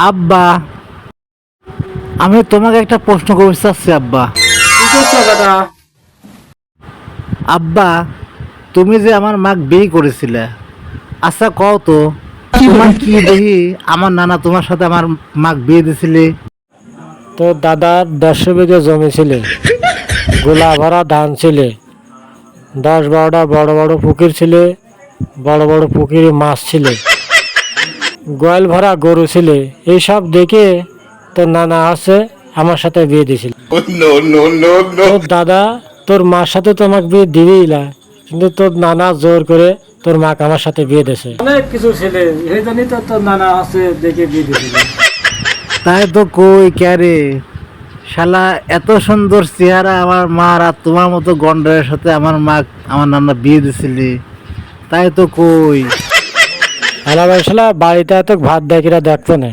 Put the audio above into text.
আব্বা, আমি তোমাকে একটা প্রশ্ন করতে চাচ্ছি আব্বা। কি করছো বেটা? আব্বা, তুমি যে আমার মাকে বিয়ে করেছিলে, আচ্ছা কও তো, তোমার কি দেখি আমার নানা তোমার সাথে আমার মাকে বিয়ে দিছিলে? তোর দাদার 150 বিঘে জমি ছিল, গোলা ভরা ধান ছিল, 10-12টা বড় বড় পুকুর ছিল, বড় বড় পুকুরে মাছ ছিল, গোয়াল ভরা গরু ছিল। এইসব দেখে তোর নানা আছে আমার সাথে বিয়ে দিয়েছিল। তোর দাদা তোর মার সাথে তোমাকে বিয়ে দিবেই না, কিন্তু তোর নানা জোর করে তোর মাকে আমার সাথে বিয়ে দিয়েছে। অনেক কিছু ছিল, এই জন্যই তো তোর নানা আছে দেখে বিয়ে দিয়েছিল। তাই তো কই ক্যারে, শালা এত সুন্দর চেহারা আমার মার, আর তোমার মতো গন্ডারের সাথে আমার মা আমার নানা বিয়ে দিছিলি, তাই তো কই। আলাদা বাড়িতে এত ভাত দেখিরা দেখতো না।